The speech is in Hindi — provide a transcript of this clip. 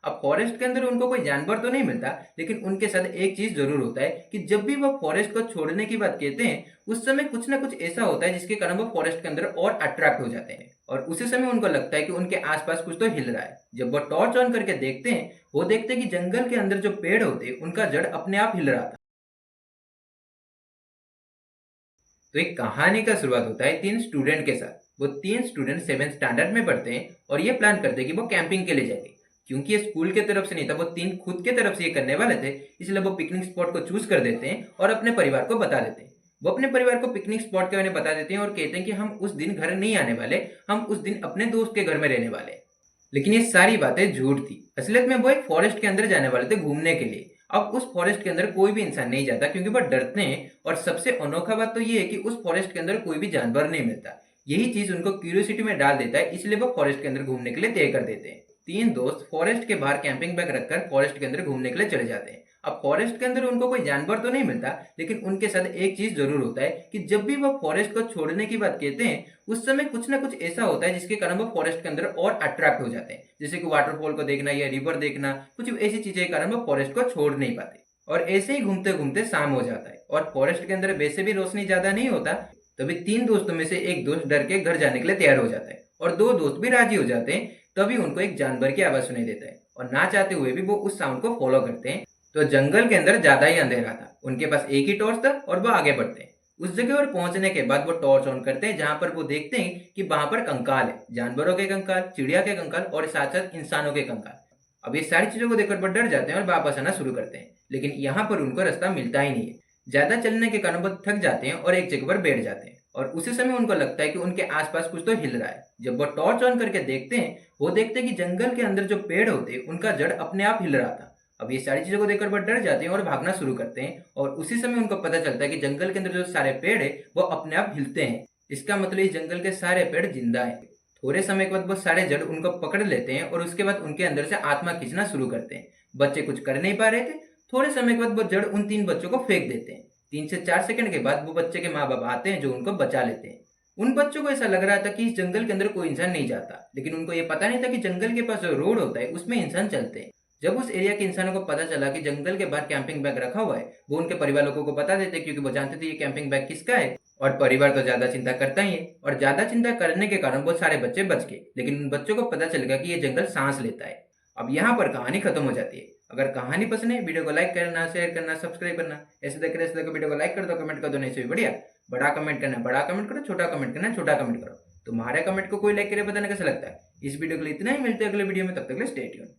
अब फॉरेस्ट के अंदर उनको कोई जानवर तो नहीं मिलता, लेकिन उनके साथ एक चीज जरूर होता है कि जब भी वो फॉरेस्ट को छोड़ने की बात कहते हैं, उस समय कुछ ना कुछ ऐसा होता है जिसके कारण वो फॉरेस्ट के अंदर और अट्रैक्ट हो जाते हैं और उसी समय उनको लगता है कि उनके आसपास कुछ तो हिल रहा है। जब वो टॉर्च ऑन करके देखते हैं, वो देखते हैं कि जंगल के अंदर जो पेड़ होते हैं उनका जड़ अपने आप हिल रहा था। तो एक कहानी का शुरुआत होता है तीन स्टूडेंट के साथ। वो तीन स्टूडेंट 7th स्टैंडर्ड में पढ़ते हैं और ये प्लान करते हैं कि वो कैंपिंग के लिए जाएंगे। क्योंकि ये स्कूल के तरफ से नहीं था, वो तीन खुद के तरफ से ये करने वाले थे, इसलिए वो पिकनिक स्पॉट को चूज कर देते हैं और अपने परिवार को बता देते हैं। वो अपने परिवार को पिकनिक स्पॉट के बारे में बता देते हैं और कहते हैं कि हम उस दिन घर नहीं आने वाले, हम उस दिन अपने दोस्त के घर में रहने वाले। लेकिन ये सारी बातें झूठ थी। असलियत में वो एक फॉरेस्ट के अंदर जाने वाले थे घूमने के लिए। अब उस फॉरेस्ट के अंदर कोई भी इंसान नहीं जाता क्योंकि वो डरते हैं और सबसे अनोखा बात तो ये है कि उस फॉरेस्ट के अंदर कोई भी जानवर नहीं मिलता। यही चीज उनको क्यूरियोसिटी में डाल देता है, इसलिए वो फॉरेस्ट के अंदर घूमने के लिए तय कर देते हैं। तीन दोस्त फॉरेस्ट के बाहर कैंपिंग बैग रखकर फॉरेस्ट के अंदर घूमने के लिए चले जाते हैं। अब फॉरेस्ट के अंदर उनको कोई जानवर तो नहीं मिलता, लेकिन उनके साथ एक चीज जरूर होता है कि जब भी वो फॉरेस्ट को छोड़ने की बात कहते हैं, उस समय कुछ ना कुछ ऐसा होता है जिसके कारण वो फॉरेस्ट के अंदर और अट्रैक्ट हो जाते हैं, जैसे कि वाटरफॉल को देखना या रिवर देखना, कुछ ऐसी चीजें के कारण वो फॉरेस्ट को छोड़ नहीं पाते। और ऐसे ही घूमते घूमते शाम हो जाता है और फॉरेस्ट के अंदर वैसे भी रोशनी ज्यादा नहीं होता। तभी तीन दोस्तों में से एक दोस्त डर के घर जाने के लिए तैयार हो जाता है और दो दोस्त भी राजी हो जाते हैं। तभी उनको एक जानवर की आवाज सुनाई देता है और ना चाहते हुए भी वो उस साउंड को फॉलो करते हैं। तो जंगल के अंदर ज्यादा ही अंधेरा था, उनके पास एक ही टॉर्च था और वो आगे बढ़ते हैं। उस जगह पर पहुंचने के बाद वो टॉर्च ऑन करते हैं, जहां पर वो देखते हैं कि वहां पर कंकाल है, जानवरों के कंकाल, चिड़िया के कंकाल और साथ साथ इंसानों के कंकाल। अब ये सारी चीजों को देखकर वो डर जाते हैं और वापस आना शुरू करते हैं, लेकिन यहाँ पर उनको रास्ता मिलता ही नहीं है। ज्यादा चलने के कारण वो थक जाते हैं और एक जगह पर बैठ जाते हैं और उसी समय उनको लगता है कि उनके आसपास कुछ तो हिल रहा है। जब वो टॉर्च ऑन करके देखते हैं, वो देखते हैं कि जंगल के अंदर जो पेड़ होते हैं उनका जड़ अपने आप हिल रहा था। अब ये सारी चीजों को देखकर वो डर जाते हैं और भागना शुरू करते हैं और उसी समय उनको पता चलता है कि जंगल के अंदर जो सारे पेड़ है वो अपने आप हिलते हैं। इसका मतलब इस जंगल के सारे पेड़ जिंदा है। थोड़े समय के बाद वो सारे जड़ उनको पकड़ लेते हैं और उसके बाद उनके अंदर से आत्मा खींचना शुरू करते हैं। बच्चे कुछ कर नहीं पा रहे थे। थोड़े समय के बाद वो जड़ उन तीन बच्चों को फेंक देते हैं। 3 से 4 सेकंड के बाद वो बच्चे के माँ बाप आते हैं जो उनको बचा लेते हैं। उन बच्चों को ऐसा लग रहा था कि इस जंगल के अंदर कोई इंसान नहीं जाता, लेकिन उनको ये पता नहीं था कि जंगल के पास जो रोड होता है उसमें इंसान चलते हैं। जब उस एरिया के इंसानों को पता चला कि जंगल के बाहर कैंपिंग बैग रखा हुआ है, वो उनके परिवार लोगों को बता देते क्योंकि वो जानते थे ये कैंपिंग बैग किसका है। और परिवार तो ज्यादा चिंता करता ही है और ज्यादा चिंता करने के कारण बहुत सारे बच्चे बच गए, लेकिन उन बच्चों को पता चल गया कि ये जंगल सांस लेता है। अब यहाँ पर कहानी खत्म हो जाती है। अगर कहानी पसंद है, वीडियो को लाइक करना, शेयर करना, सब्सक्राइब करना। ऐसे देख रहे ऐसे वीडियो को लाइक कर दो, कमेंट कर दो, नहीं से भी बढ़िया। बड़ा कमेंट करना बड़ा कमेंट करो, छोटा कमेंट करना छोटा कमेंट करो। तुम्हारे कमेंट को कोई लाइक करे बताने कैसा लगता है। इस वीडियो के लिए इतना ही, मिलते हैं अगले वीडियो में, तब तक के लिए स्टे ट्यून्ड।